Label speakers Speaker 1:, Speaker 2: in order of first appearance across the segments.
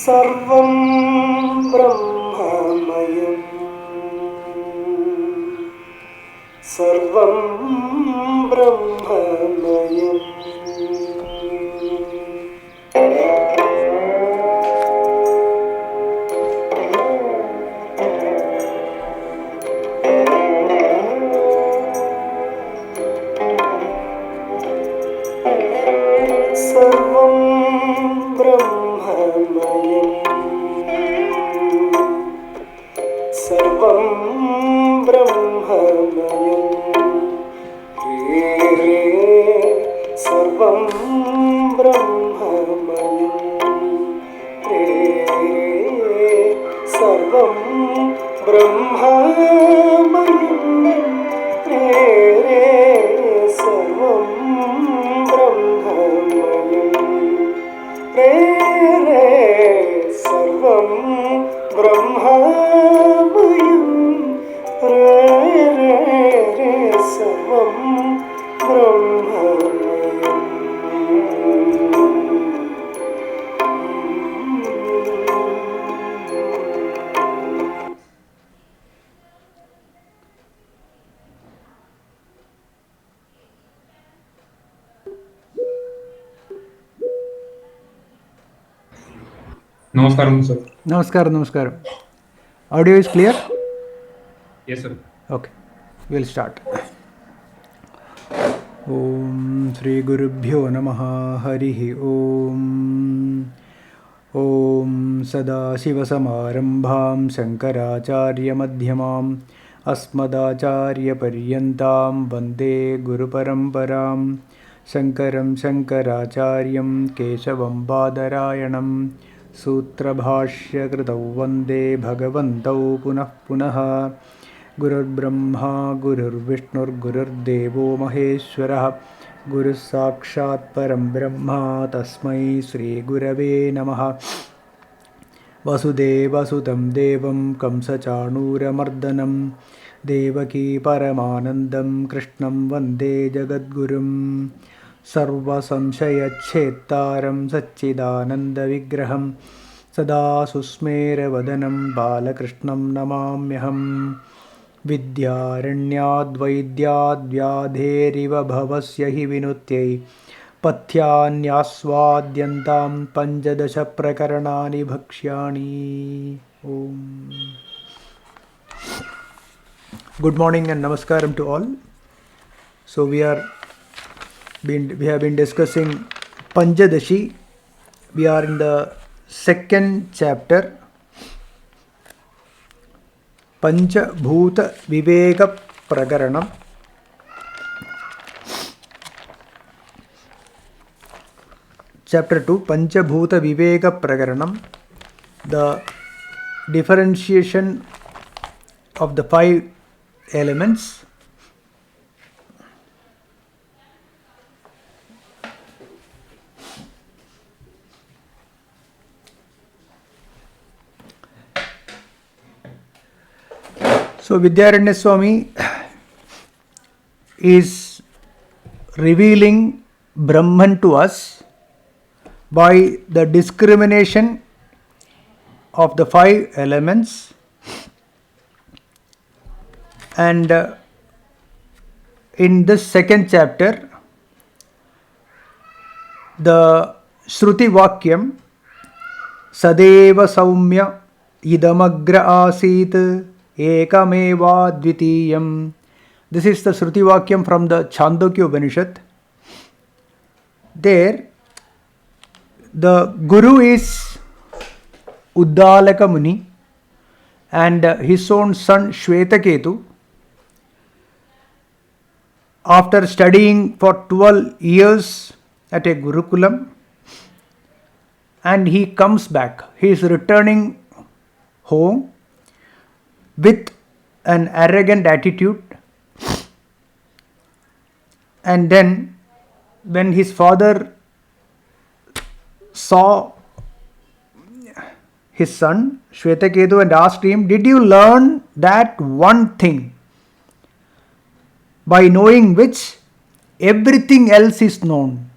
Speaker 1: सर्वं ब्रह्ममयम् सर्वं ब्रह्ममयम् सर्वं ब्रह्ममयम् सर्वं ब्रह्ममयम् रे सर्वं ब्रह्ममयम् रे सर्वं ब्रह्ममयम् रे सर्वं ब्रह्ममयम् रे सर्वं ब्रह्ममयम् रे सर्वं ब्रह्ममयम्.
Speaker 2: Namaskaram, sir.
Speaker 3: Namaskaram. Audio is clear?
Speaker 2: Yes, sir.
Speaker 3: Okay, we'll start. Om Shri Gurubhyo Namaha Harihi Om. Om Sadashiva Samarambham Shankaracharya Madhyamam Asmadacharya Paryantam Vande Guru Paramparam Shankaram Shankaracharyam Keshavam Badarayanam Sutrabhashya Kritau Vande Bhagavantau Punah Punah Gurur Brahma Gurur Vishnur Gurur Devo Maheshwarah Guru Sakshat Param Brahma Tasmai Sri Gurave Namaha Vasudeva Sutam Devam Kamsachanura Mardanam Devaki Paramanandam Krishnam Vande Jagadgurum Sarva Samshaya Chettaram Satchidananda Vigraham Sada Susmera Vadanam Balakrishnam Namamyaham Vidyaranyad Vaidyad Vyadheriva Bhavasya Hi Vinutyai Pathyanaswadyantam Panchadasi Prakaranani Bhakshyani. Om. Good morning and namaskaram to all. So we have been discussing Panchadasi. We are in the second chapter, Pancha Bhootha Viveka Prakaranam. Chapter 2, Pancha Bhootha Viveka Prakaranam, the differentiation of the five elements. So Vidyaranya Swami is revealing Brahman to us by the discrimination of the five elements, and in this second chapter the Shruti Vakyam Sadeva Saumya Idamagra Asit Ekameva Dvitiyam. This is the Shruti Vakyam from the Chandogya Upanishad. There the Guru is Uddalaka Muni and his own son Shvetaketu, after studying for 12 years at a Gurukulam, and he comes back. He is returning home with an arrogant attitude, and then when his father saw his son Shvetaketu and asked him, "Did you learn that one thing by knowing which everything else is known?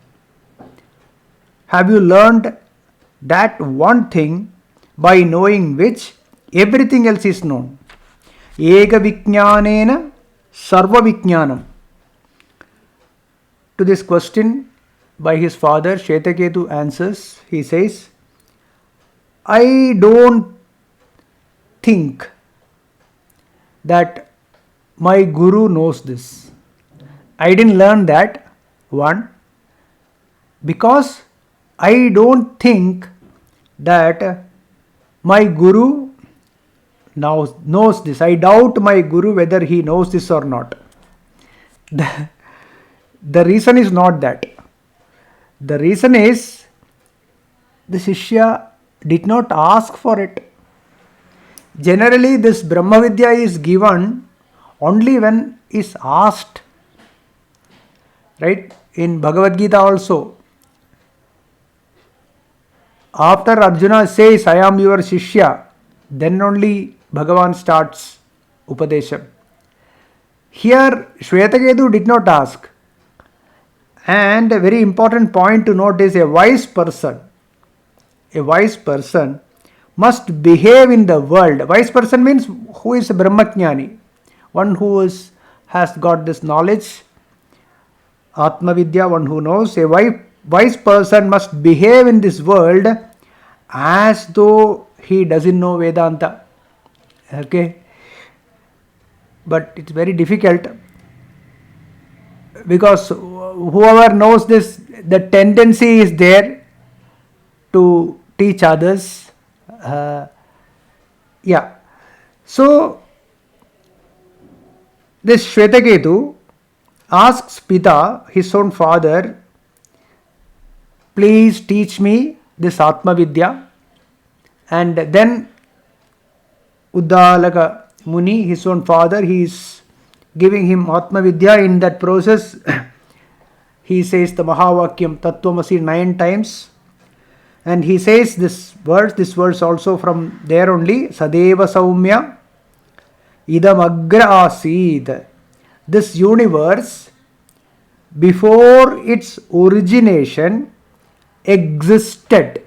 Speaker 3: Have you learned that one thing by knowing which everything else is known. Eka Vijnanena Sarva Vijnanam. To this question by his father, Shetaketu answers, he says, I don't think that my guru knows this. I didn't learn that, one, because I don't think that my guru knows this. I doubt my guru whether he knows this or not. The reason is not that. The reason is the Shishya did not ask for it. Generally, this Brahma Vidya is given only when is asked. Right? In Bhagavad Gita also, after Arjuna says, I am your Shishya, then only Bhagavan starts Upadesham. Here, Shvetaketu did not ask. And a very important point to note is a wise person must behave in the world. A wise person means who is a Brahmajnani, one who has got this knowledge, Atma Vidya, one who knows. A wise person must behave in this world as though he doesn't know Vedanta. Okay? But it's very difficult, because whoever knows this, the tendency is there to teach others. So, this Shvetaketu asks Pita, his own father, please teach me this Atma Vidya. And then Uddalaka Muni, his own father, he is giving him Atma Vidya. In that process, he says the Mahavakyam Tattvamasi 9 times. And he says this verse also from there only, Sadeva Saumya Idam Agra Asid. This universe, before its origination, existed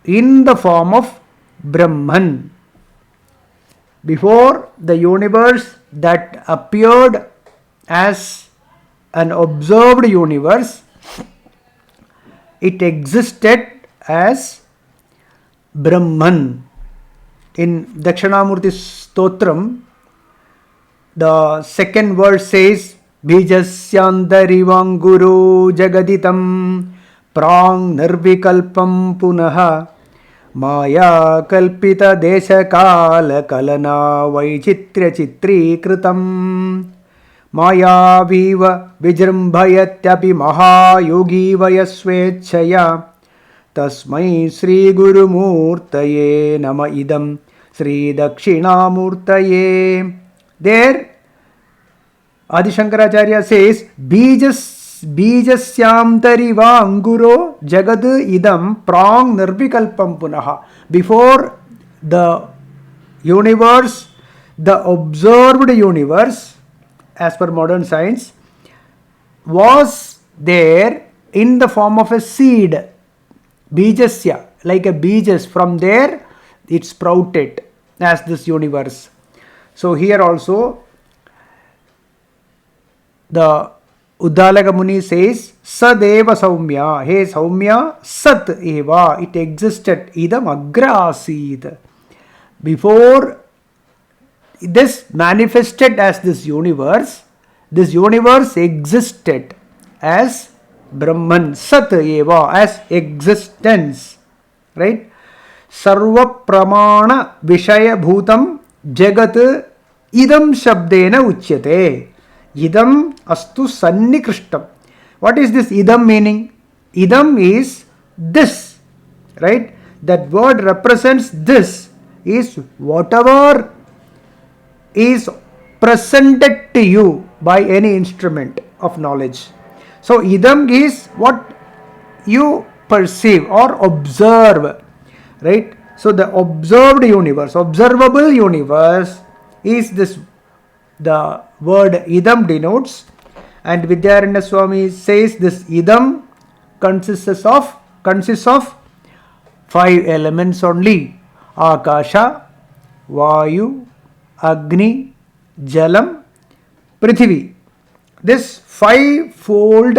Speaker 3: in the form of Brahman. Before the universe that appeared as an observed universe, it existed as Brahman. In Dakshinamurti Stotram, the second verse says, Bijasyantarivam jagaditam prang nirvikalpam punaha Maya kalpita desha kala kalana vaichitra chitri kritam Maya viva vijrambhayatyapi mahayogi vayasvechaya Tasmai Sri Guru Murtaye Nama Idam Sri Dakshinamurtaye. There Adi Shankaracharya says, Bijasyamtariva anguro jagad idam prang nirvikalpam punaha. Before the universe, the observed universe, as per modern science, was there in the form of a seed. Bijasya, like a bijas. From there, it sprouted as this universe. So here also, the Uddalaka Muni says, Sadeva Saumya. Hey Saumya, Sat Eva. It existed. Idam Agra Asid. Before this manifested as this universe existed as Brahman. Sat Eva, as existence. Right? Sarva Pramana Vishaya Bhutam Jagat Idam Shabdena Uchyate. Idam astu sannikrishtam. What is this idam meaning? Idam is this, right? That word represents this, is whatever is presented to you by any instrument of knowledge. So idam is what you perceive or observe, right? So the observed universe, observable universe is this, the word idam denotes, and Vidyaranya Swami says this idam consists of 5 elements only. Akasha, Vayu, Agni, Jalam, Prithvi. This five-fold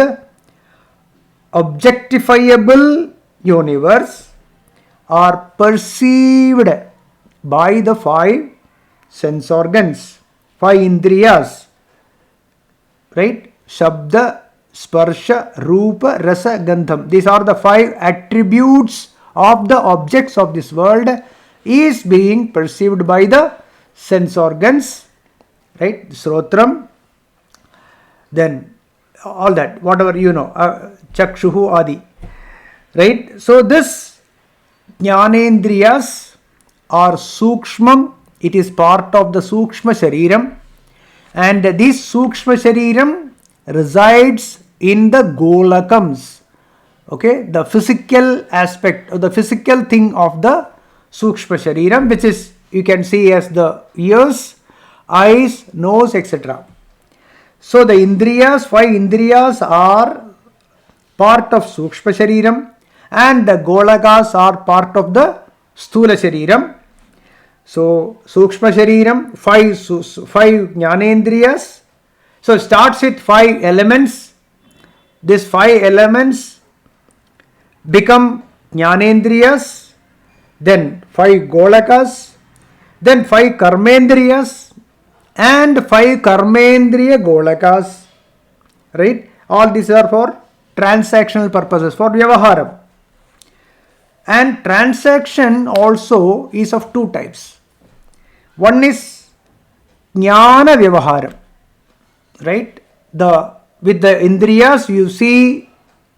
Speaker 3: objectifiable universe are perceived by the five sense organs, five indriyas, right? Shabda, Sparsha, Rupa, Rasa, Gandham. These are the five attributes of the objects of this world is being perceived by the sense organs, right? Srotram, then all that, whatever you know, Chakshuhu Adi, right? So this Jnanendriyas are Sukshmam, it is part of the Sukshma Shariram, and this Sukshma Shariram resides in the Golakams, okay, the physical aspect or the physical thing of the Sukshma Shariram, which is you can see as the ears, eyes, nose, etc. So the Indriyas, five Indriyas are part of Sukshma Shariram and the Golakas are part of the Sthula Shariram. So Sukshma Shariram, five Jnanendriyas. So it starts with five elements. These five elements become Jnanendriyas, then five Golakas, then five Karmendriyas and five Karmendriya Golakas, right? All these are for transactional purposes, for Vyavaharam. And transaction also is of two types. One is Jnana Vyavaharam, right? With the Indriyas you see,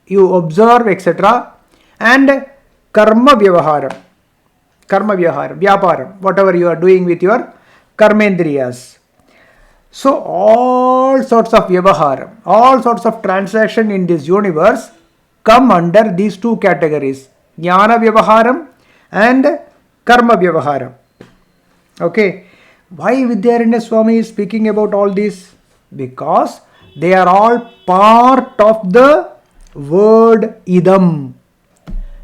Speaker 3: you observe, etc. And Karma Vyavaharam, Vyaparam, whatever you are doing with your Karmendriyas. So all sorts of Vyavaharam, all sorts of transaction in this universe come under these two categories, Jnana Vyavaharam and Karma Vyavaharam. Okay, why Vidyaranya Swami is speaking about all this? Because they are all part of the word Idam.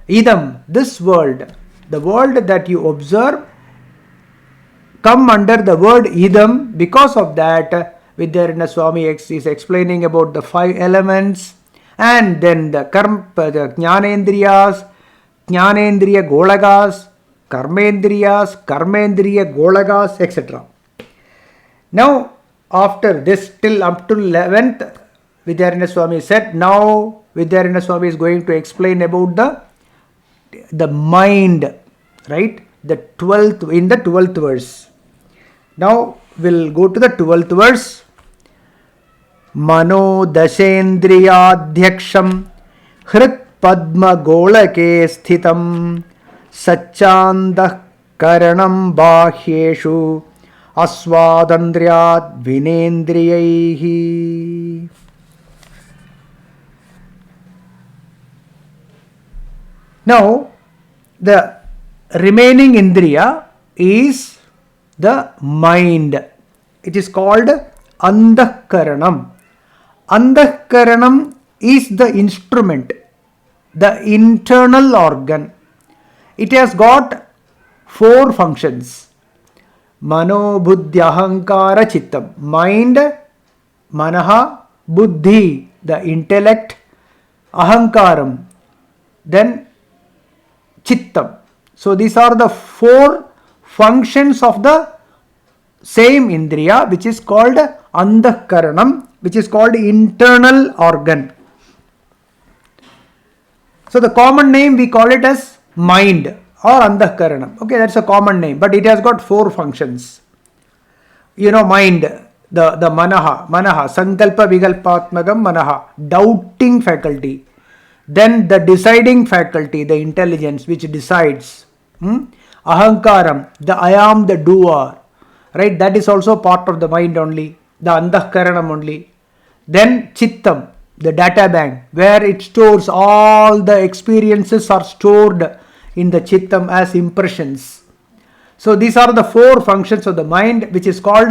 Speaker 3: Idam, this world, the world that you observe, come under the word Idam. Because of that, Vidyaranya Swami is explaining about the five elements and then the Jnanendriyas, Jnanendriya Golakas, Karmendriyas, Karmendriya Golakas, etc. Now, after this, till up to 11th, Vidyaranya Swami said, now Vidyaranya Swami is going to explain about the mind, right? In the 12th verse. Now we'll go to the 12th verse. Mano dashendriyadhyaksham hrit padma golake sthitam satchandah karanam bahyeshu aswadandriyad vinendriyaihi. Now the remaining indriya is the mind. It is called Andhakaranam. Andhakaranam is the instrument, the internal organ. It has got four functions. Mano, Buddhi, Ahankara, Chittam. Mind, Manaha, Buddhi, the intellect, Ahankaram, then Chittam. So these are the four functions of the same Indriya, which is called Andhakaranam, which is called internal organ. So the common name we call it as mind or Andhakaranam. Okay, that's a common name, but it has got four functions. You know, mind, the Manaha, Sankalpa Vikalpatmagam Manaha, doubting faculty. Then the deciding faculty, the intelligence which decides. Ahankaram, the I am the doer, right? That is also part of the mind only, the Andhakaranam only. Then Chittam, the data bank, where it stores all the experiences are stored in the Chittam as impressions. So these are the four functions of the mind, which is called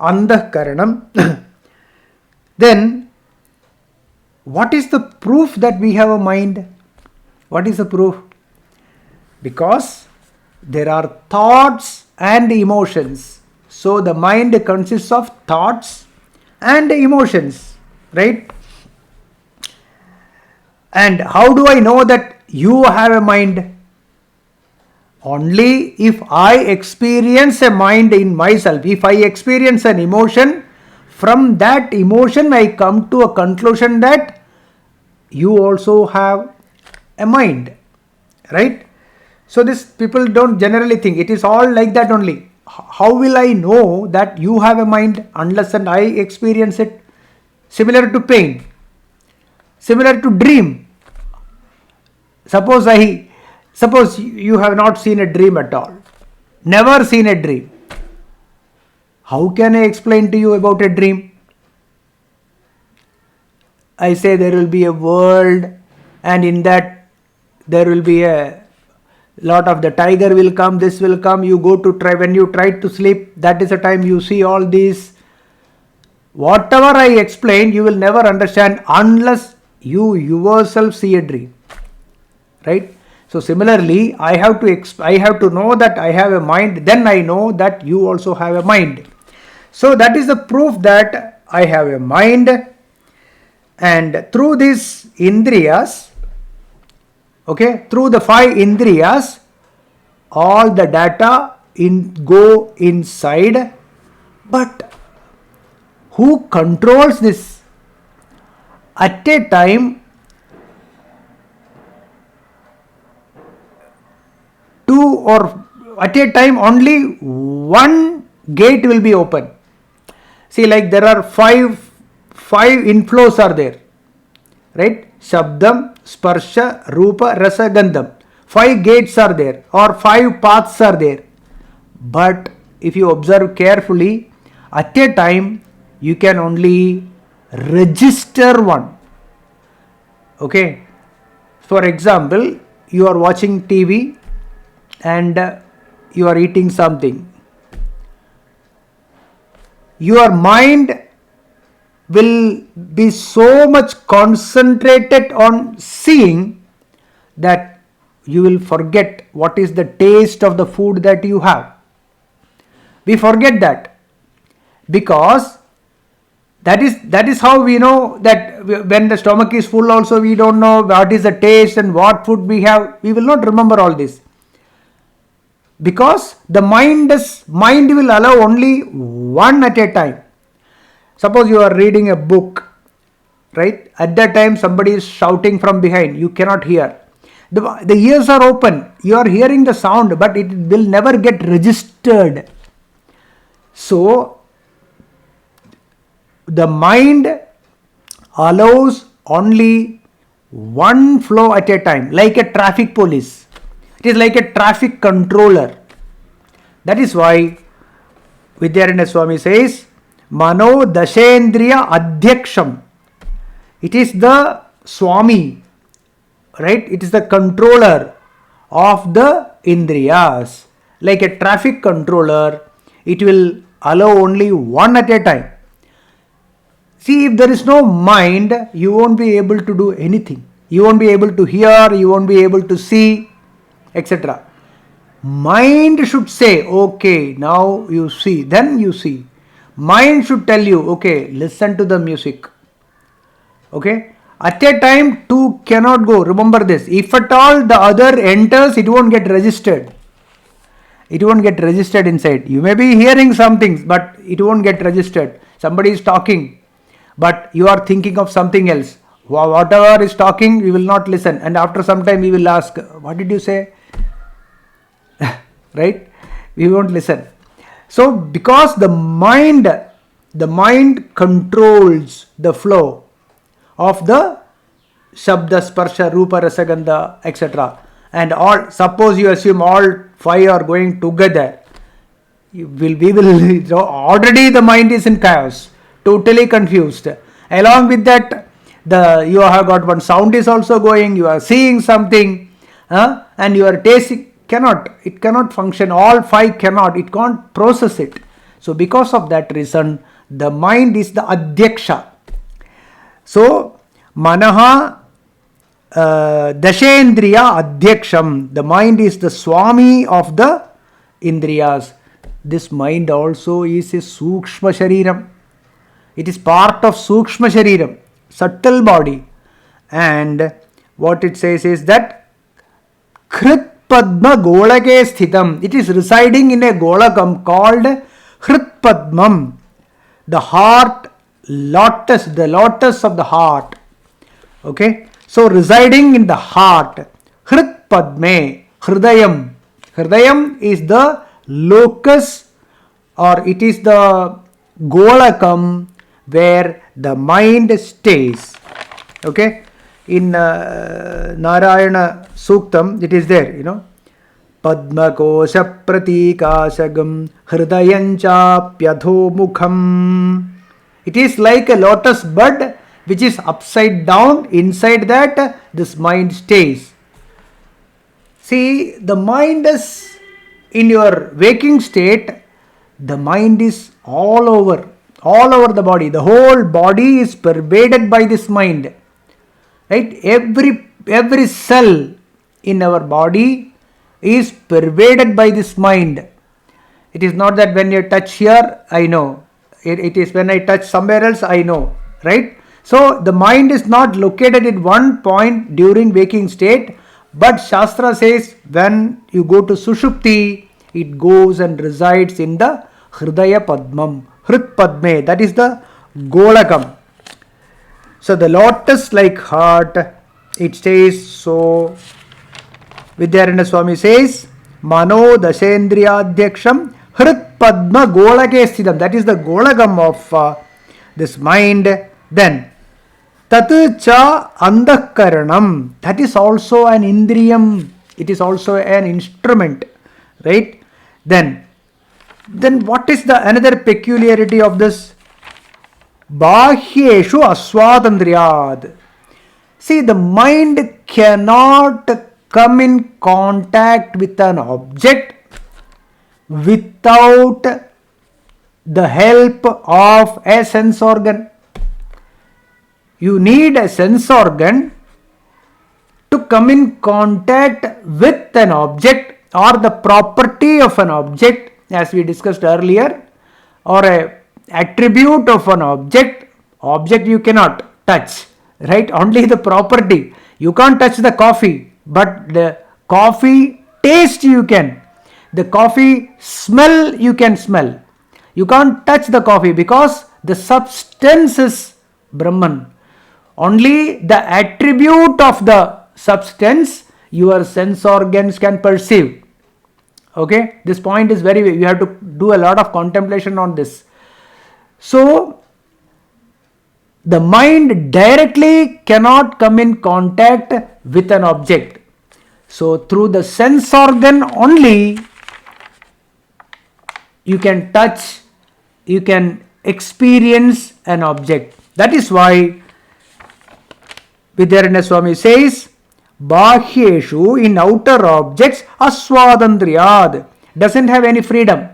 Speaker 3: Andhakaranam. Then what is the proof that we have a mind? What is the proof? Because there are thoughts and emotions. So the mind consists of thoughts and emotions, right? And how do I know that you have a mind? Only if I experience a mind in myself, if I experience an emotion, from that emotion I come to a conclusion that you also have a mind, right? So this people don't generally think, it is all like that only. How will I know that you have a mind unless and I experience it? Similar to pain, similar to dream. Suppose you have not seen a dream at all, never seen a dream. How can I explain to you about a dream? I say there will be a world, and in that there will be a lot of the tiger will come, this will come. You go to try, when you try to sleep, that is the time you see all these. Whatever I explain, you will never understand unless you yourself see a dream, right? So similarly, I have to know that I have a mind, then I know that you also have a mind. So that is the proof that I have a mind, and through these indriyas, okay, through the 5 indriyas, all the data go inside. But who controls this? At a time, only one gate will be open. See, like there are five inflows are there, right? Shabdam, Sparsha, Rupa, Rasa, Gandham. 5 gates are there, or 5 paths are there. But if you observe carefully, at a time you can only register one. Okay. For example, you are watching TV and you are eating something. Your mind will be so much concentrated on seeing that you will forget what is the taste of the food that you have. We forget that, because that is how we know that when the stomach is full also we don't know what is the taste and what food we have. We will not remember all this, because the mind will allow only one at a time. Suppose you are reading a book, right? At that time somebody is shouting from behind, you cannot hear. The ears are open, you are hearing the sound, but it will never get registered. So the mind allows only one flow at a time, like a traffic police. It is like a traffic controller. That is why Vidyaranya Swami says, Mano Dashendriya Adhyaksham. It is the Swami, right? It is the controller of the Indriyas. Like a traffic controller, it will allow only one at a time. See, if there is no mind, you won't be able to do anything. You won't be able to hear, you won't be able to see, etc. Mind should say, okay, now you see, then you see. Mind should tell you, okay, listen to the music. Okay? At a time, 2 cannot go. Remember this. If at all the other enters, it won't get registered. It won't get registered inside. You may be hearing some things, but it won't get registered. Somebody is talking, but you are thinking of something else. Whatever is talking, we will not listen. And after some time, we will ask, what did you say? Right? We won't listen. So, because the mind controls the flow of the Shabda, Sparsha, Rupa, Rasa, Gandha, etc. And all, suppose you assume all 5 are going together, already the mind is in chaos, totally confused. Along with that, you have got one sound is also going, you are seeing something, and you are tasting. It cannot function. All 5 cannot. It can't process it. So because of that reason, the mind is the adhyaksha. So Manaha Dashendriya Adhyaksham. The mind is the Swami of the Indriyas. This mind also is a Sukshma Shariram. It is part of Sukshma Shariram, subtle body. And what it says is that Krit Padma Golake Sthitam. It is residing in a Golakam called Hrit Padmam. The heart, lotus, the lotus of the heart. Okay. So residing in the heart. Hrit Padme. Hridayam. Hridayam is the locus, or it is the Golakam where the mind stays. Okay. In Narayana Suktam, it is there, Padma Kosha Pratikashagam Hridayancha Pyadho Mukham. It is like a lotus bud which is upside down. Inside that, this mind stays. See, the mind is in your waking state, the mind is all over the body. The whole body is pervaded by this mind. Right? Every cell in our body is pervaded by this mind. It is not that when you touch here, I know. It is when I touch somewhere else, I know. Right? So the mind is not located at one point during waking state, but Shastra says when you go to Sushupti, it goes and resides in the Hridaya Padmam, Hrit Padme, that is the Golakam. So the lotus-like heart, it stays. So Vidyaranya Swami says, Mano Dashendriya Adhyaksham Hrit Padma Golake Sthidam. That is the Golakam of this mind. Then Tat Cha Andhakaranam. That is also an Indriyam. It is also an instrument. Right? Then what is the another peculiarity of this? Bahyeshu Aswadandriyad. See, the mind cannot come in contact with an object without the help of a sense organ. You need a sense organ to come in contact with an object or the property of an object, as we discussed earlier, or a attribute of an object you cannot touch, right? Only the property. You can't touch the coffee, but the coffee taste you can. The coffee smell you can smell. You can't touch the coffee because the substance is Brahman. Only the attribute of the substance your sense organs can perceive. Okay, this point is you have to do a lot of contemplation on this. So, the mind directly cannot come in contact with an object. So, through the sense organ only, you can touch, you can experience an object. That is why Vidyaranya Swami says, Bahyeshu, in outer objects, Aswadandriyad, doesn't have any freedom.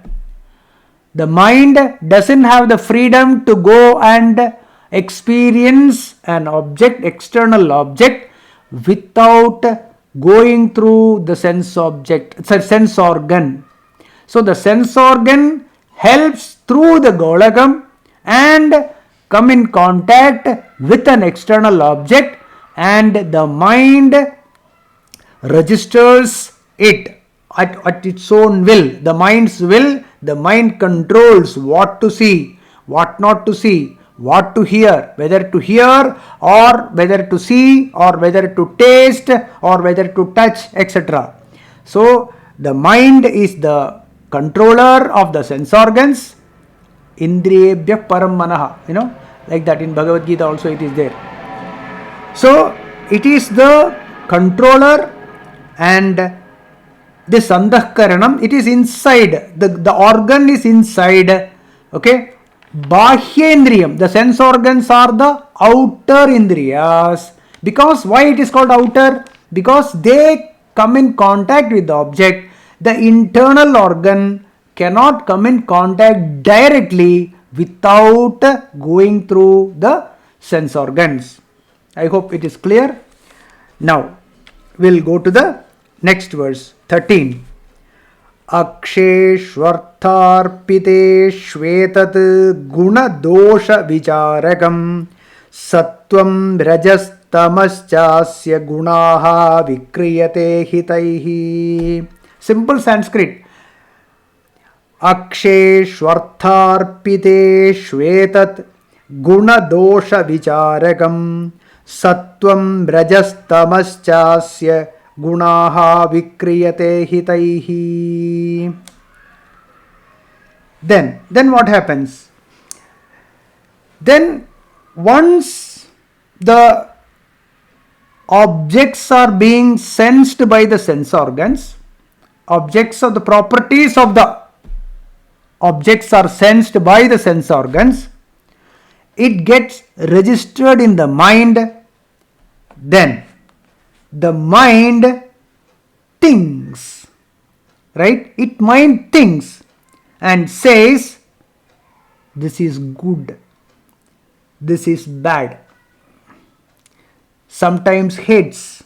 Speaker 3: The mind doesn't have the freedom to go and experience an object, external object, without going through the sense organ. So the sense organ helps through the Golakam and come in contact with an external object, and the mind registers it at its own will. The mind's will, the mind controls what to see, what not to see, what to hear, whether to hear or whether to see or whether to taste or whether to touch, etc. So the mind is the controller of the sense organs. Indriyebhya param manaha, like that in Bhagavad Gita also it is there. So it is the controller, and this Andhakaranam, it is inside, the organ is inside. Okay, Bahyendriyam, the sense organs are the outer Indriyas. Because why it is called outer? Because they come in contact with the object. The internal organ cannot come in contact directly without going through the sense organs. I hope it is clear. Now, we'll go to the next verse, 13. अक्षेष्वर्थार्पितेष्वेतत् गुणदोष विचारकं सत्वं रजस्तमश्चास्य गुणाः विक्रियते हितैः. Simple Sanskrit. अक्षेष्वर्थार्पितेष्वेतत् गुणदोष विचारकं सत्वं रजस्तमश्चास्य गुणाः विक्रियते हितैः. Then what happens? Then once the objects are being sensed by the sense organs, objects of the properties of the objects are sensed by the sense organs, it gets registered in the mind, then the mind thinks, right? It mind thinks and says, this is good, this is bad. Sometimes hates,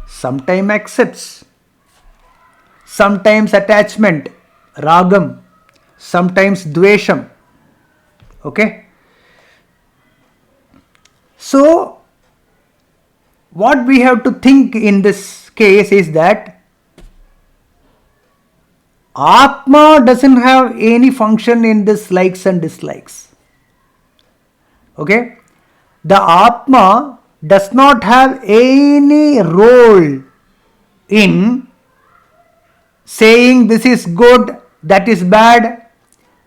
Speaker 3: sometimes accepts, sometimes attachment, ragam, sometimes dvesham. Okay? So, what we have to think in this case is that Atma doesn't have any function in this likes and dislikes. Okay? The Atma does not have any role in saying this is good, that is bad,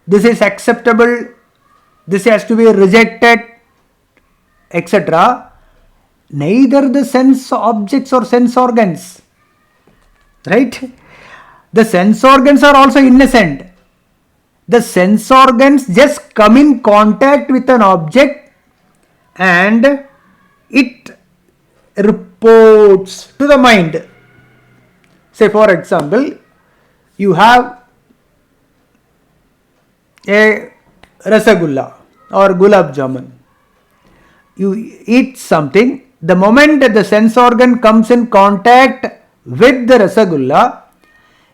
Speaker 3: this is acceptable, this has to be rejected, etc. Neither the sense objects or sense organs. Right? The sense organs are also innocent. The sense organs just come in contact with an object and it reports to the mind. Say for example, you have a rasagulla or gulab jamun. You eat something. The moment that the sense organ comes in contact with the rasagulla,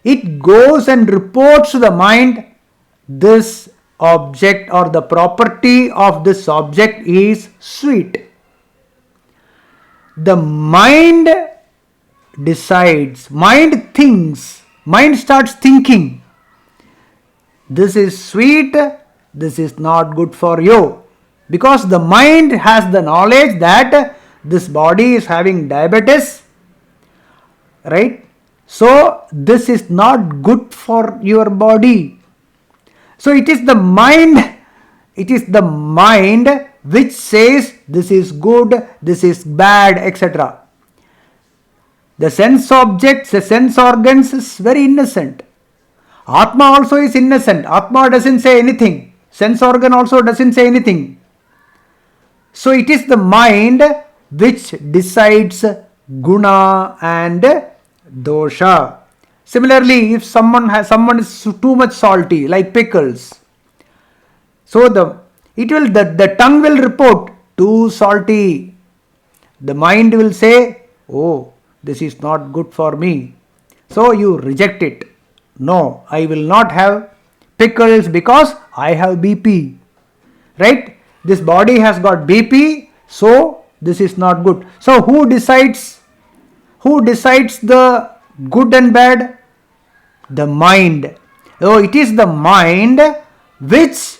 Speaker 3: it goes and reports to the mind, this object or the property of this object is sweet. The mind decides, mind thinks, mind starts thinking, this is sweet, this is not good for you. Because the mind has the knowledge that this body is having diabetes, right? So this is not good for your body. So it is the mind which says this is good, this is bad, etc. The sense objects, the sense organs is very innocent. Atma also is innocent. Atma doesn't say anything. Sense organ also doesn't say anything. So it is the mind which decides guna and dosha. Similarly, if someone is too much salty, like pickles, so the tongue will report too salty. The mind will say, oh, this is not good for me. So you reject it. No, I will not have pickles because I have BP. Right? This body has got BP, so this is not good. So who decides the good and bad? The mind. So it is the mind which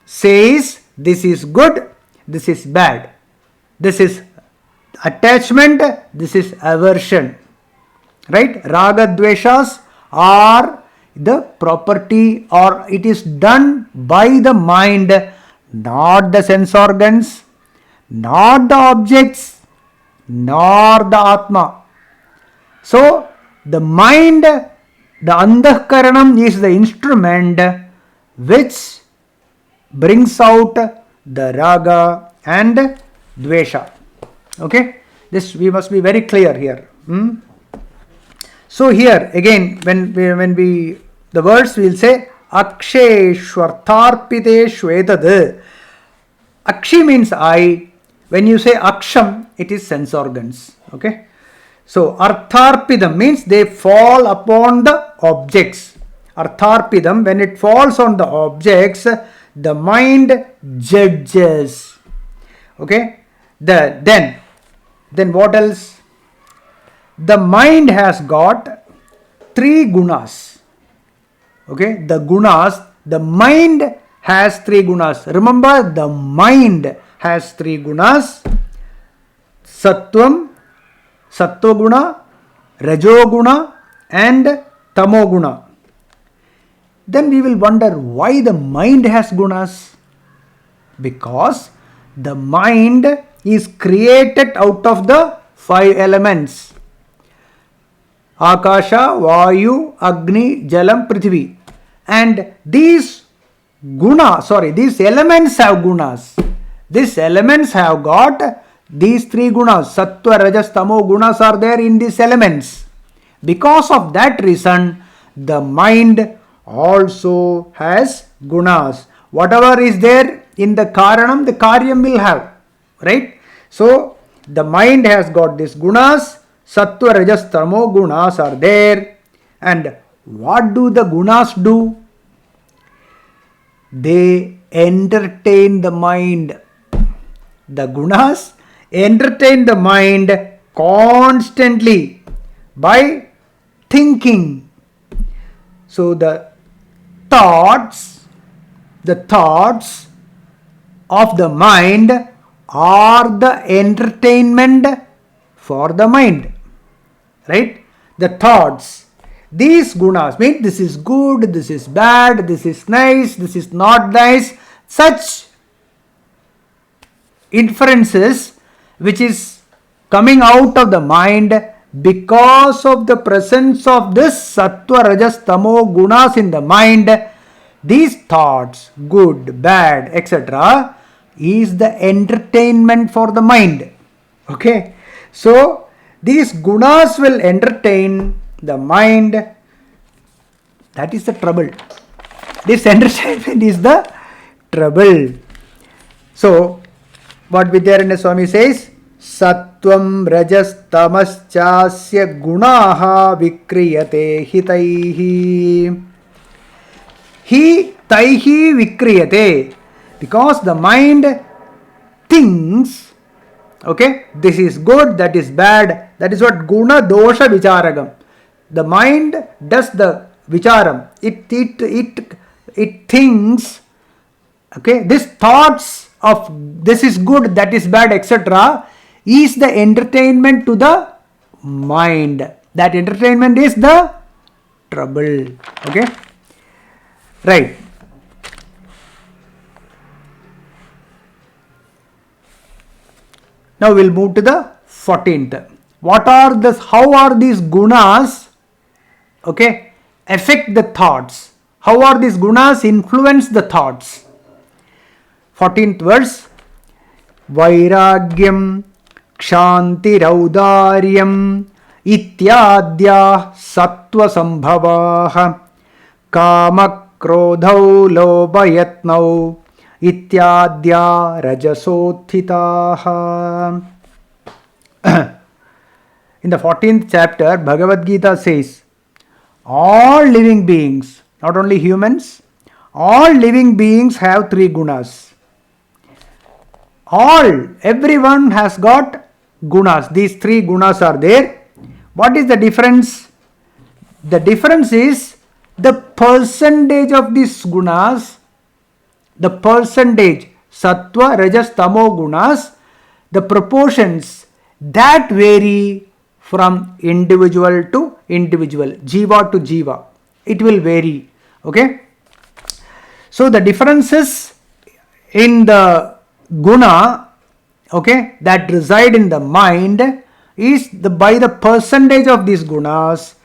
Speaker 3: says this is good, this is bad. This is attachment, this is aversion. Right? Raga dveshas are the property, or it is done by the mind, not the sense organs, not the objects, nor the Atma. So, the mind, the Antahkaranam is the instrument which brings out the Raga and Dvesha. Okay? This we must be very clear here. So here again, when we the words we will say Aksheshvartharpiteshvetad. Akshi means I. When you say Aksham, it is sense organs. Okay. So artharpidam means they fall upon the objects. Artharpidam, when it falls on the objects, the mind judges. Okay, then what else? The mind has got three gunas. Okay, the mind has three gunas. Remember, the mind has three gunas: sattvam, sattoguna, rajoguna, and tamoguna. Then we will wonder why the mind has gunas. Because the mind is created out of the five elements: Akasha, Vayu, Agni, Jalam, Prithvi. And these elements have gunas. These elements have got these three gunas. Sattva, Rajas, Tamo gunas are there in these elements. Because of that reason, the mind also has gunas. Whatever is there in the Karanam, the Karyam will have. Right? So, the mind has got these gunas. Sattva, Rajas, Tamo gunas are there. And what do the gunas do? They entertain the mind. The gunas entertain the mind constantly by thinking. So the thoughts of the mind are the entertainment for the mind. Right? The thoughts. These gunas mean this is good, this is bad, this is nice, this is not nice. Such inferences which is coming out of the mind because of the presence of this sattva, rajas, tamo gunas in the mind. These thoughts, good, bad, etc., is the entertainment for the mind. Okay, so these gunas will entertain the mind. That is the trouble. This entertainment is the trouble. So, what Vidyaranya Swami says, Sattvam rajas tamaschasya gunaha vikriyate hitaihi. He taihi vikriyate. Because the mind thinks, okay, this is good, that is bad. That is what guna dosha vicharagam. The mind does the vicharam. It thinks, okay, these thoughts of this is good, that is bad, etc., is the entertainment to the mind. That entertainment is the trouble. Okay, right. Now we'll move to the 14th. How are these gunas, okay, affect the thoughts? How are these gunas influence the thoughts? 14th verse. Vairagyam kshantiraudaryam ityadya sattva sambhavaha kama krodhau lobhayatnau ityadya rajasothitaha. In the 14th chapter, Bhagavad Gita says, all living beings, not only humans, all living beings have three gunas. Everyone has got gunas. These three gunas are there. What is the difference? The difference is the percentage of these gunas, the percentage, sattva, rajas, tamo gunas, the proportions that vary from individual to individual, jiva to jiva. It will vary. Okay. So the differences in the guna, okay, that reside in the mind is by the percentage of these gunas.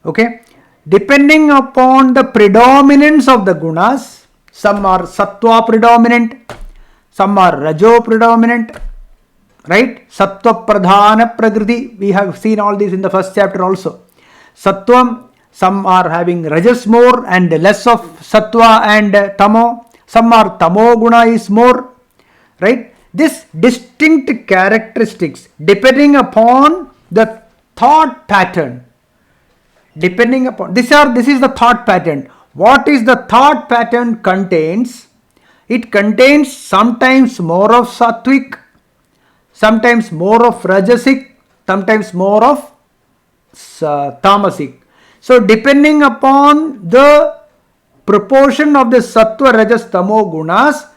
Speaker 3: Okay. Depending upon the predominance of the gunas, some are sattva predominant, some are rajo predominant, right? Sattva pradhana prakriti. We have seen all this in the first chapter also. Sattvam, some are having rajas more and less of sattva and tamo. Some are tamo guna is more, right? This distinct characteristics depending upon the thought pattern. Depending upon this is the thought pattern. What is the thought pattern contains? It contains sometimes more of sattvic, sometimes more of rajasic, sometimes more of tamasic. So depending upon the proportion of the sattva, rajas, tamo gunas,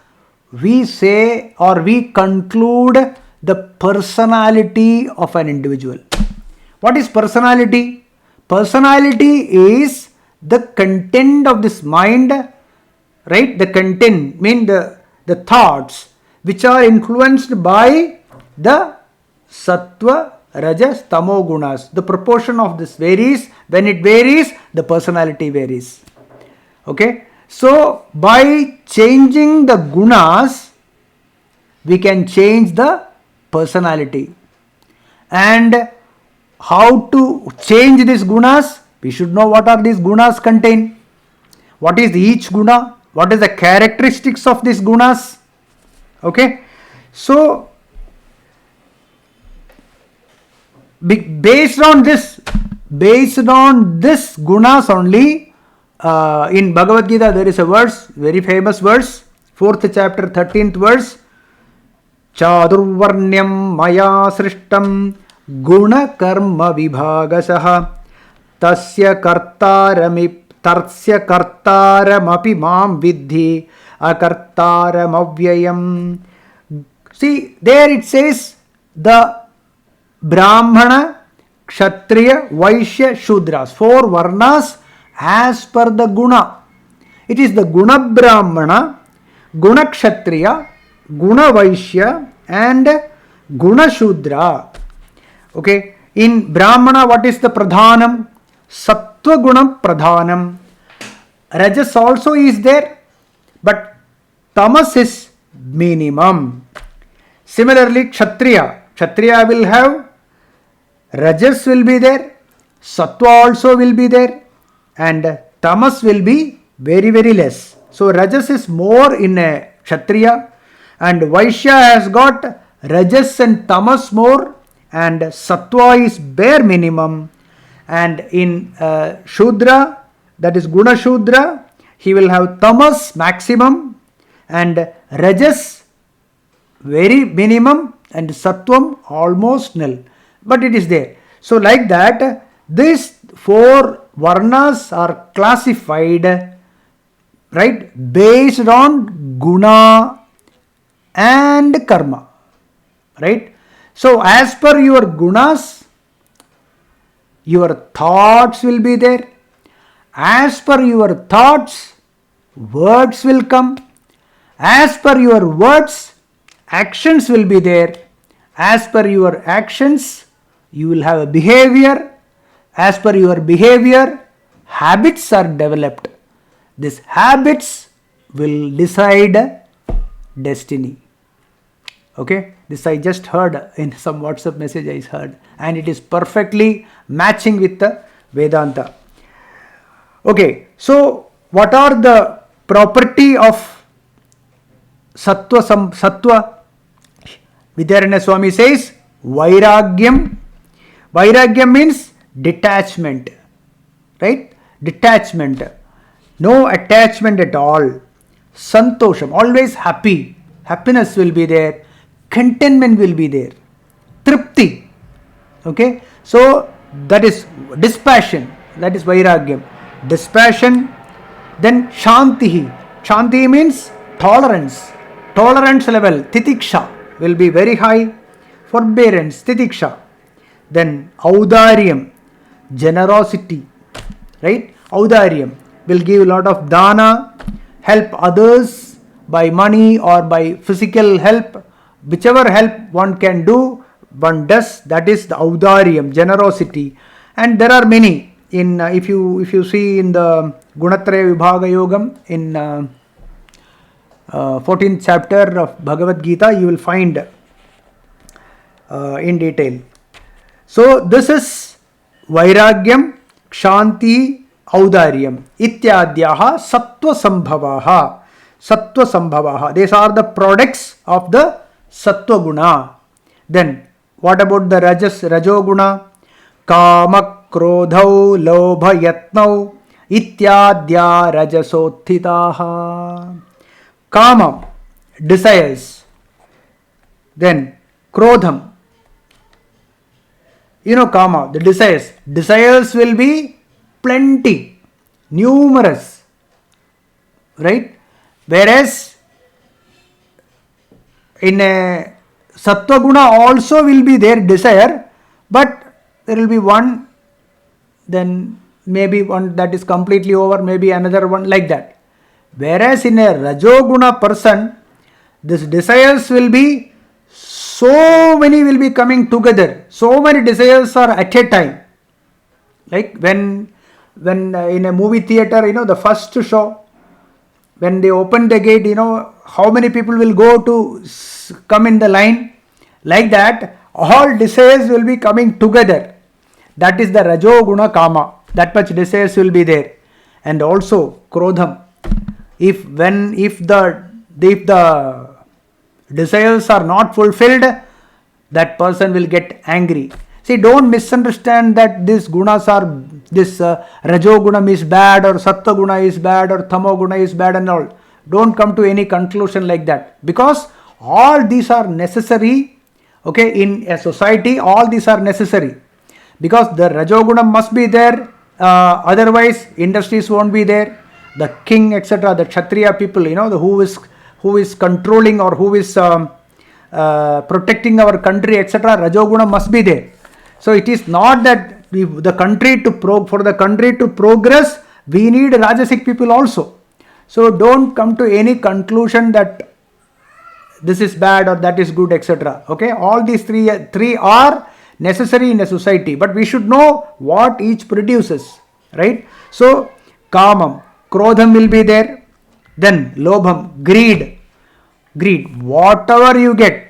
Speaker 3: we say or we conclude the personality of an individual. What is personality? Personality is the content of this mind, right? The content mean the thoughts which are influenced by the sattva, rajas, tamo gunas. The proportion of this varies. When it varies, the personality varies. Okay? So, by changing the gunas, we can change the personality. And how to change these gunas? We should know what are these gunas contain. What is each guna? What is the characteristics of these gunas? Okay? So, based on this gunas only, in Bhagavad Gita there is a verse, very famous verse, 4th chapter, 13th verse. Chadurvarnyam maya srishtam guna karma vibhagasaha tasya kartaramapi mam vidhi akartaram avyayam. See, there it says the Brahmana, Kshatriya, Vaishya, Shudras, 4 varnas as per the guna. It is the guna Brahmana, guna Kshatriya, guna Vaishya and guna Shudra. Okay, in Brahmana what is the pradhanam? Sattva gunam pradhanam. Rajas also is there, but tamas is minimum. Similarly, Kshatriya will have, rajas will be there, sattva also will be there, and tamas will be very, very less. So rajas is more in a Kshatriya, and Vaishya has got rajas and tamas more, and sattva is bare minimum. And in Shudra, that is Guna Shudra, he will have tamas maximum and rajas very minimum and sattvam almost nil. But it is there. So like that, these 4 varnas are classified, right, based on guna and karma, right? So as per your gunas, your thoughts will be there. As per your thoughts, words will come. As per your words, actions will be there. As per your actions, you will have a behavior. As per your behavior, habits are developed. These habits will decide destiny. Okay, this I just heard in some WhatsApp message I heard, and it is perfectly matching with the Vedanta. Okay, so what are the property of sattva? Vidyaranya Swami says vairagyam. Vairagyam means detachment, right? Detachment, no attachment at all. Santosham, always happy. Happiness will be there. Contentment will be there. Tripti. Okay, so that is dispassion. That is vairagyam. Dispassion. Then shantihi. Shanti means tolerance. Tolerance level, titiksha, will be very high. Forbearance, titiksha. Then audaryam, generosity, right? Audaryam will give a lot of dana, help others by money or by physical help. Whichever help one can do, one does. That is the audaryam, generosity. And there are many. In if you see in the Gunatraya Vibhaga Yogam in 14th chapter of Bhagavad Gita, you will find in detail. So this is vairagyam, kshanti, audaryam ityadyaha sattva sambhavaha. Sattva sambhavaha. These are the products of the sattva guna. Then what about the rajoguna? कामक्रोधौ लोभयत्नौ इत्याद्या रजसोत्थिताः. Kama, desires. Then krodham, kama, the desires. Desires will be plenty, numerous, right? Whereas in a sattva guna also will be there desire, but there will be one, then maybe one that is completely over, maybe another one, like that. Whereas in a rajoguna person, these desires will be so many, will be coming together. So many desires are at a time. Like when in a movie theater, the first show, when they open the gate, how many people will go to come in the line. Like that, all desires will be coming together. That is the rajoguna kama. That much desires will be there. And also krodham. If the desires are not fulfilled, that person will get angry. See, don't misunderstand that these gunas are, this rajogunam is bad or sattva is bad or tamoguna is bad and all. Don't come to any conclusion like that, because all these are necessary. Okay, in a society, all these are necessary, because the rajogunam must be there. Otherwise, industries won't be there. The king, etc., the kshatriya people, who is controlling or who is protecting our country, etc., rajoguna must be there. So it is not that for the country to progress, we need rajasic people also. So don't come to any conclusion that this is bad or that is good, etc. Okay, all these three are necessary in a society, but we should know what each produces, right? So kamam, krodham will be there. Then lobham, greed. Whatever you get,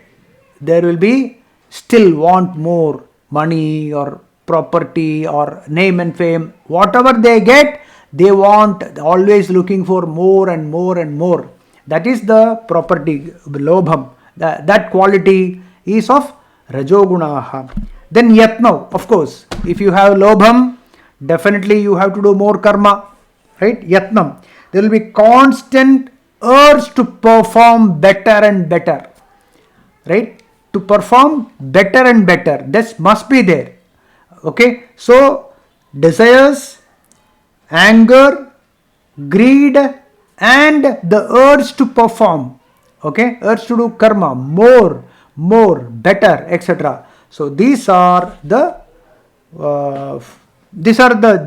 Speaker 3: there will be still want more money or property or name and fame. Whatever they get, they want, always looking for more and more and more. That is the property, lobham. That quality is of rajogunaha. Then yatna, of course, if you have lobham, definitely you have to do more karma, right? Yatnam, there will be constant urge to perform better and better, right? To perform better and better, this must be there. Okay, so desires, anger, greed, and the urge to perform, okay, urge to do karma, more, better, etc. So these are the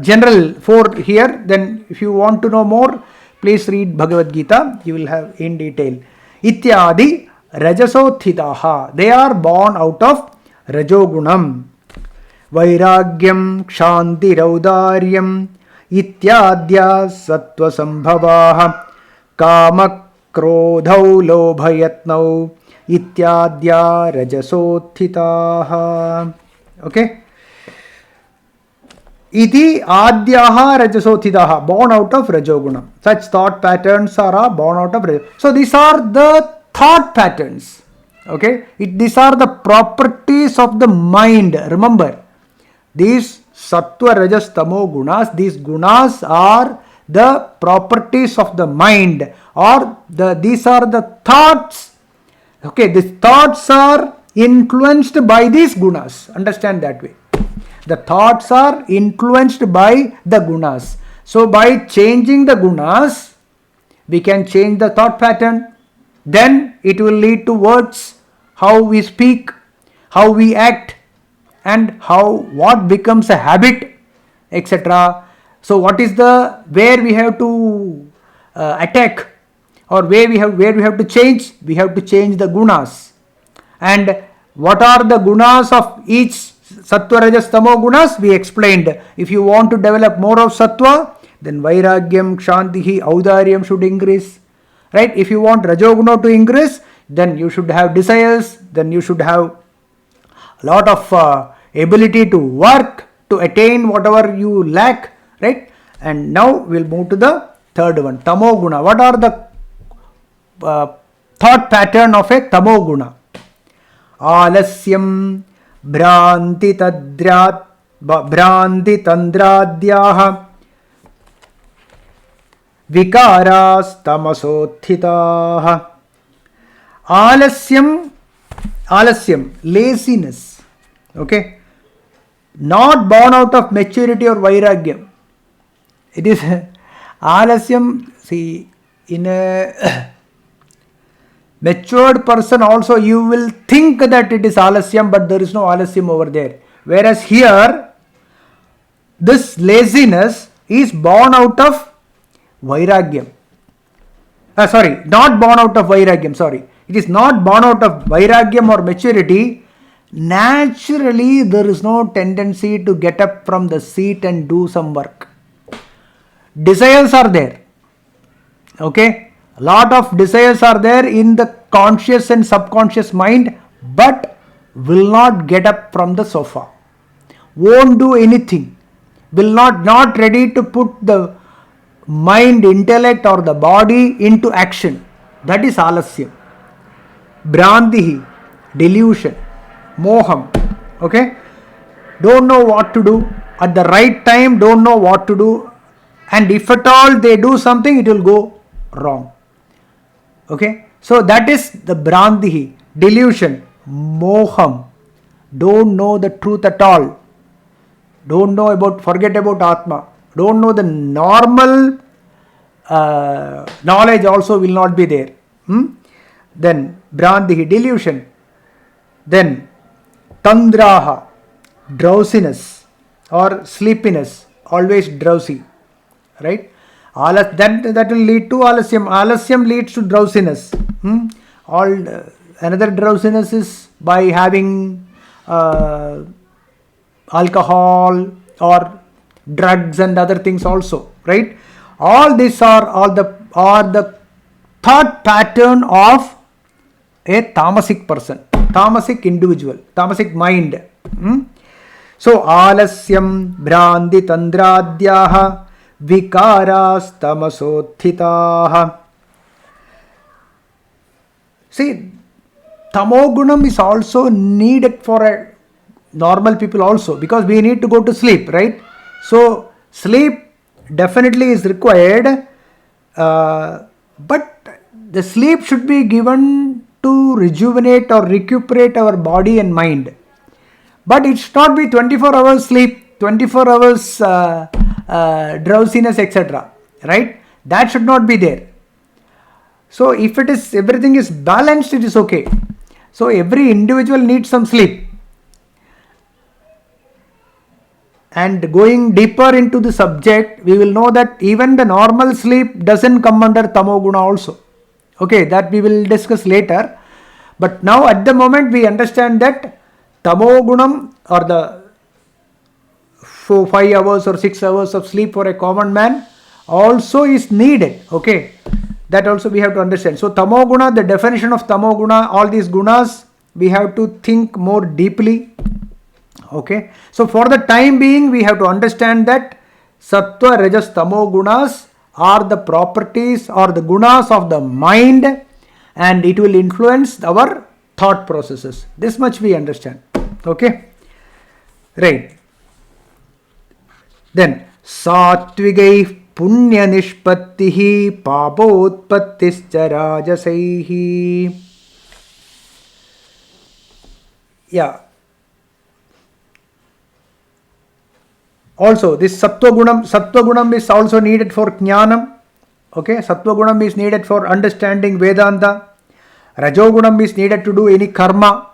Speaker 3: general four here. Then if you want to know more, please read Bhagavad Gita, you will have in detail. Ityadi rajasothitaha, they are born out of rajogunam. Vairagyam kshanti raudaryam ityadya sattva sambhavaha kama krodhau lobhayatnau ityadya rajasothitaha. Okay, iti adyaha rajasothitaha, born out of rajoguna. Such thought patterns are born out of rajoguna. So these are the thought patterns. Okay, these are the properties of the mind. Remember, these sattva, rajas, tamo gunas, these gunas are the properties of the mind, or these are the thoughts. Okay, these thoughts are influenced by these gunas. Understand that way. The thoughts are influenced by the gunas. So by changing the gunas, we can change the thought pattern. Then it will lead to words, how we speak, how we act, and what becomes a habit, etc. So what is where we have to attack, or where we have to change? We have to change the gunas. And what are the gunas of each sattva, rajas, tamo gunas? We explained. If you want to develop more of sattva, then vairagyam, kshantihi, audaryam should increase, right? If you want rajoguna to increase, then you should have desires, then you should have a lot of ability to work, to attain whatever you lack, right? And now we'll move to the third one, tamo guna. What are the thought pattern of a tamo guna? Alasyam, bhranti Bhranti Tandradhyaha Vikaras Tamasothitaha. Alasyam, laziness. Okay, not born out of maturity or vairagyam. It is alasyam. See, in a matured person also you will think that it is alasyam, but there is no alasyam over there. Whereas here, this laziness is born out of vairagyam. Not born out of vairagyam, sorry. It is not born out of vairagyam or maturity. Naturally, there is no tendency to get up from the seat and do some work. Desires are there. Okay? A lot of desires are there in the conscious and subconscious mind, but will not get up from the sofa. Won't do anything. Will not ready to put the mind, intellect or the body into action. That is alasyam. Bhrantihi, delusion, moham. Okay? Don't know what to do. At the right time, don't know what to do. And if at all they do something, it will go wrong. Okay? So that is the Bhrantihi, delusion, moham. Don't know the truth at all. Don't know forget about Atma. Don't know the normal knowledge also will not be there. Then Bhrantihi, delusion. Then Tandraha, drowsiness or sleepiness, always drowsy. Right? That will lead to alasyam. Alasyam leads to drowsiness. Another drowsiness is by having alcohol or drugs and other things also. Right? All these are the thought pattern of a tamasic person, tamasic individual, tamasic mind. So alasyam bhranti tandradhyaha vikaras tamasothitaha. See, tamogunam is also needed for a normal people also, because we need to go to sleep, right? So sleep definitely is required, but the sleep should be given to rejuvenate or recuperate our body and mind. But it should not be 24 hours sleep, 24 hours drowsiness, etc. Right? That should not be there. So if everything is balanced, it is okay. So every individual needs some sleep. And going deeper into the subject, we will know that even the normal sleep doesn't come under tamoguna also. Okay, that we will discuss later. But now at the moment we understand that tamogunam, or the 5 hours or 6 hours of sleep for a common man also is needed. Okay, that also we have to understand. So tamoguna, the definition of tamoguna, all these gunas, we have to think more deeply. Okay, so for the time being, we have to understand that sattva, rajas, tamo gunas are the properties or the gunas of the mind, and it will influence our thought processes. This much we understand. Okay, right. Then satvigai punya nishpattihi papotpattischa rajasaihi. Yeah. Also, this sattva-gunam is also needed for jnanam. Okay, sattva-gunam is needed for understanding Vedanta. Rajogunam is needed to do any karma,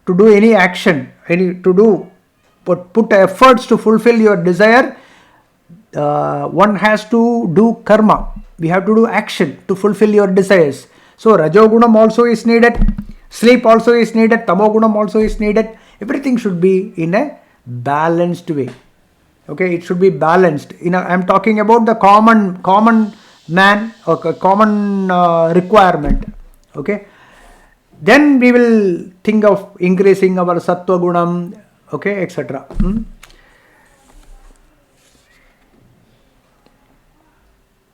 Speaker 3: to do any action, put efforts to fulfill your desire. One has to do karma. We have to do action to fulfill your desires. So, Rajogunam also is needed. Sleep also is needed. Tamogunam also is needed. Everything should be in a balanced way. Okay, it should be balanced. I am talking about the common man or common requirement. Okay, then we will think of increasing our sattva gunam, okay, etc.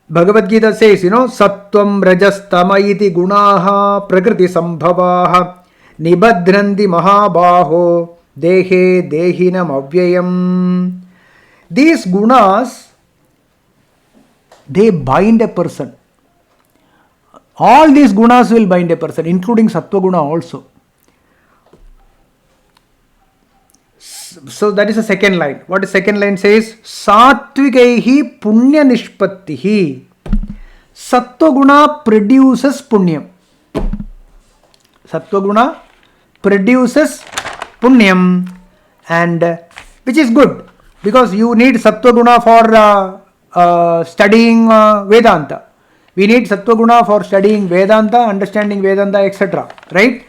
Speaker 3: Bhagavad Gita says, sattvam rajas tama iti gunaha prakriti sambhavaha nibadhranti mahabaho Dehe, Dehinam, Avyayam. These gunas, they bind a person. All these gunas will bind a person, including Sattva guna also. So that is the second line. What the second line says? Satvikaihi punya nishpattihi. Sattva guna produces punyam. Sattva guna produces punyam, and which is good because you need Sattva guna for studying Vedanta. We need Sattva guna for studying Vedanta, understanding Vedanta, etc. Right?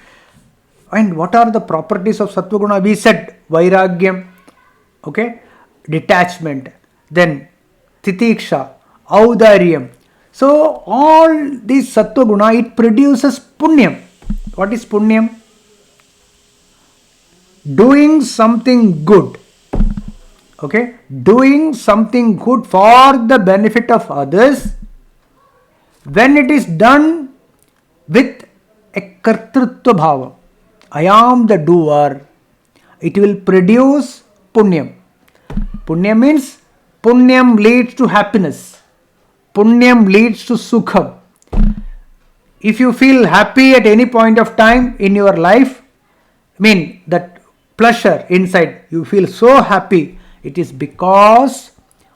Speaker 3: And what are the properties of Sattva guna? We said Vairagyam, okay, detachment, then Titiksha, Audaryam. So all these Sattva guna, it produces punyam. What is punyam? Doing something good. Okay, doing something good for the benefit of others. When it is done with a kartrutva bhava, I am the doer, it will produce punyam. Punyam means punyam leads to happiness. Punyam leads to sukham. If you feel happy at any point of time in your life, I mean that pleasure inside, you feel so happy, it is because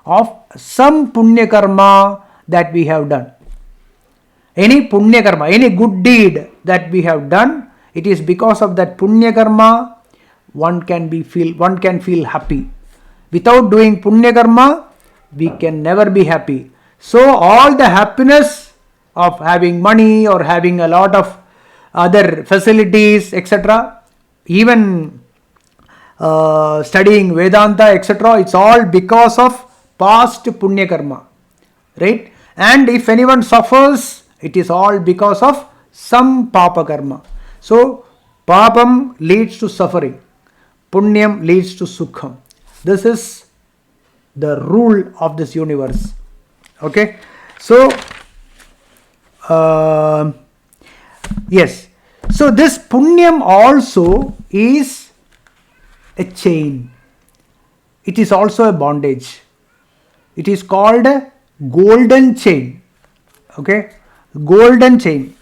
Speaker 3: of some punya karma that we have done. Any punya karma, any good deed that we have done, it is because of that punya karma one can feel happy. Without doing punya karma, we can never be happy. So all the happiness of having money or having a lot of other facilities, etc., even studying Vedanta, etc., it's all because of past punya karma, right? And if anyone suffers, it is all because of some papa karma. So papam leads to suffering, punyam leads to sukham. This is the rule of this universe. Okay, so yes, so this punyam also is a chain. It is also a bondage. It is called a golden chain. Okay, golden chain.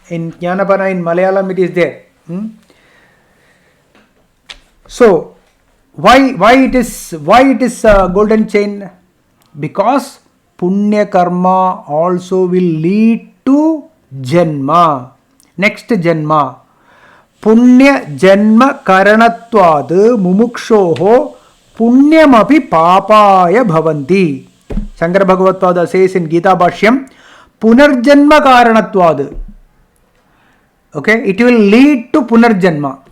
Speaker 3: In Jnanapana in Malayalam it is there. So why it is a golden chain? Because punya karma also will lead to janma. Next janma. Punya janma karanatvad mumukshoho punyamapi papaya bhavanti. Shankara Bhagavad says in Gita Bhashyam, punarjanma karanatvad. Okay, it will lead to punarjanma.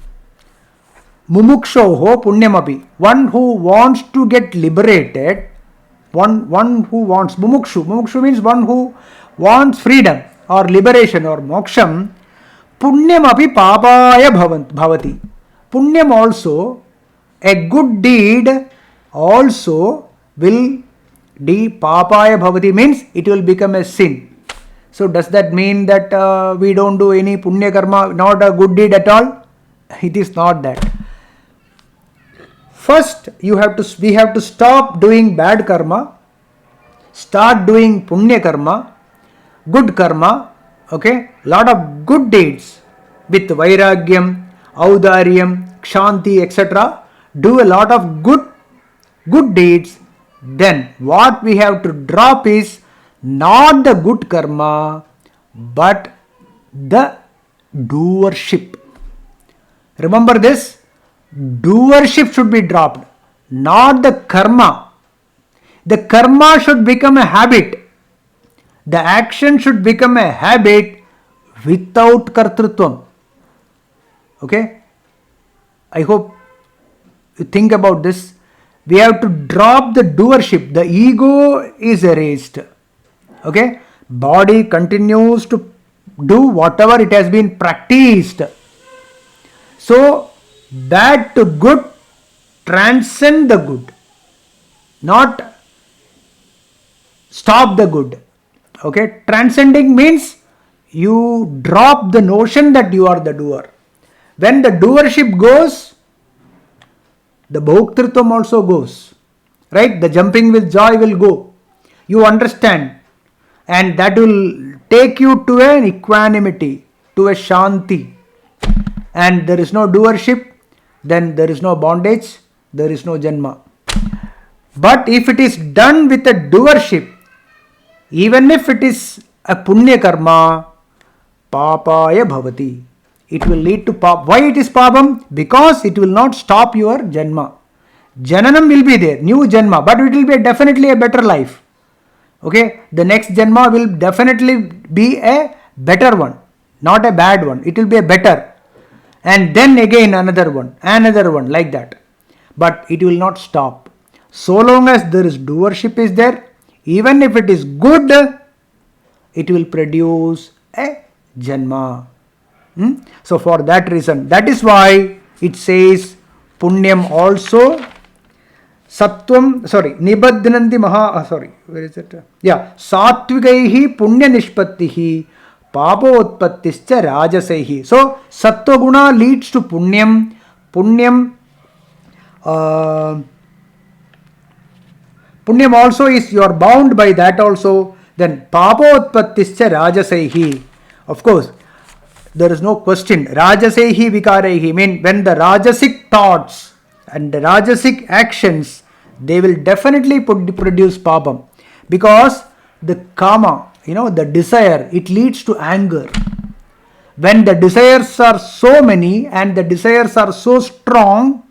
Speaker 3: Mumukshoho punyamapi. One who wants to get liberated, one who wants mumukshu. Mumukshu means one who wants freedom or liberation or moksham. Punyam api papaya bhavati. Punyam also, a good deed also will be papaya bhavati, means it will become a sin. So does that mean that we don't do any punya karma, not a good deed at all? It is not that. First, we have to stop doing bad karma, start doing punya karma, good karma, okay, lot of good deeds with vairagyam, audaryam, kshanti, etc. Do a lot of good deeds. Then what we have to drop is not the good karma, but the doership. Remember this, doership should be dropped, not the karma. The karma should become a habit. The action should become a habit without kartrutvam. Okay? I hope you think about this. We have to drop the doership. The ego is erased. Okay? Body continues to do whatever it has been practiced. So, bad to good, transcend the good. Not stop the good. Okay? Transcending means you drop the notion that you are the doer. When the doership goes, The bhoktritvam also goes. Right? The jumping with joy will go. You understand. And that will take you to an equanimity, to a shanti. And there is no doership, then there is no bondage, there is no janma. But if it is done with a doership, even if it is a punya karma, papaya bhavati. It will lead to pap. Why it is papam? Because it will not stop your janma. Jananam will be there, new janma, but it will be definitely a better life. Okay, the next janma will definitely be a better one, not a bad one. It will be a better. And then again another one, like that. But it will not stop. So long as there is doership is there, even if it is good, it will produce a janma. So for that reason, that is why it says punyam also Sattvam, Nibadhananti where is it? Sattvigaihi punya nishpattihi papotpattischa rajasaihi. So, sattva guna leads to punyam. Punyam also is, you are bound by that also. Then, papotpattischa rajasaihi. Of course, there is no question. Rajasaihi vikaraihi. Mean, when the rajasic thoughts and the rajasic actions, they will definitely produce papam, because the kama, the desire, it leads to anger. When the desires are so many and the desires are so strong,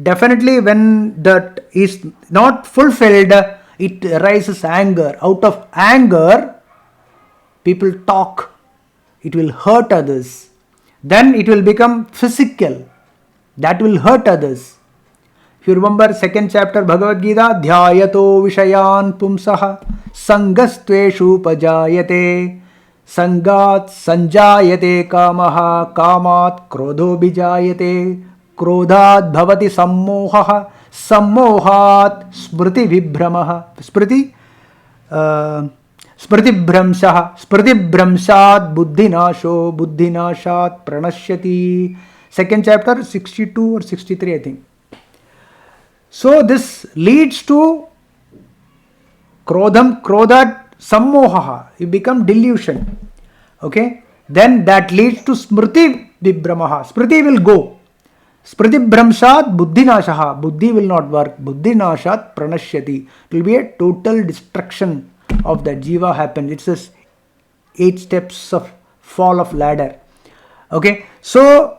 Speaker 3: definitely when that is not fulfilled, it arises anger. Out of anger, people talk. It will hurt others. Then it will become physical. That will hurt others. If you remember second chapter Bhagavad Gita, Dhyayato Vishayan Pumsaha Sangastveshu Pajayate Sangat Sanjayate Kamaha Kamat Krodho Bijayate Krodhat Bhavati Sammohaha Sammohat Smriti Vibhramaha Smriti Bhramshat Buddhinasho Buddhinashat Pranashyati. Second chapter 62 or 63 I think. So this leads to krodhat sammohaha. You become delusion. Okay. Then that leads to smriti vibhramaha. Smriti will go. Smriti bhramshat buddhinashaha. Buddhi will not work. Buddhinashat pranashyati. It will be a total destruction of the jiva happen. It's just 8 steps of fall of ladder. Okay. So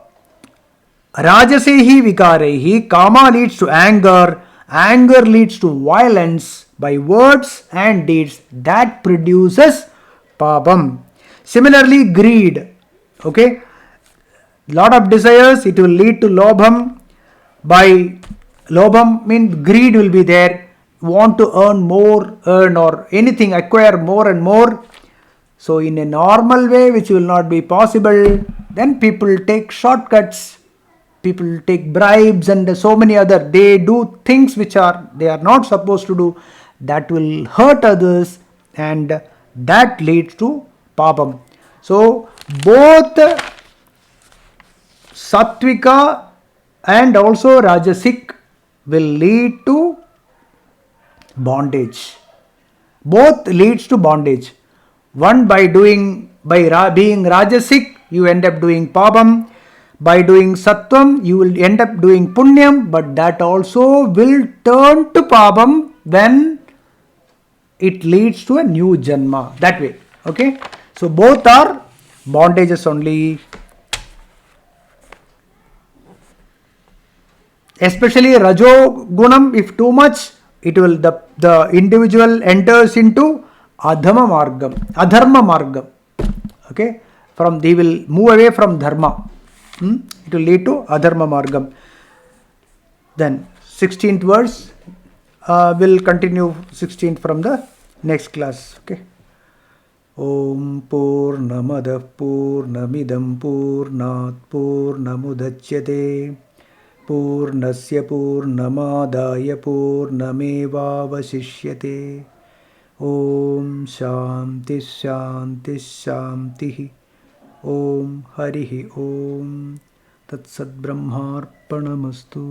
Speaker 3: Rajasehi vikarehi, kama leads to anger, anger leads to violence by words and deeds, that produces papam. Similarly, greed, okay, lot of desires, it will lead to lobham. By lobham means greed will be there, want to earn or anything, acquire more and more. So in a normal way, which will not be possible, then people take shortcuts. People take bribes and so many other. They do things which they are not supposed to do. That will hurt others and that leads to papam. So both sattvika and also rajasic will lead to bondage. Both leads to bondage. One by being rajasic, you end up doing papam. By doing sattvam, you will end up doing punyam, but that also will turn to papam when it leads to a new janma. That way. Okay. So both are bondages only. Especially rajo gunam, if too much, it will the individual enters into adharma margam. Okay. They will move away from dharma. It will lead to adharma margam. Then 16th verse, will continue 16th from the next class. Okay. Om Purnamada Purnamidam Purnat Purnamudachyate Purnasya Purnamadaya Purnamevavasishyate. Om Shanti Shanti Shanti. Om Harihi Om Tat Sat Brahmarpanamastu.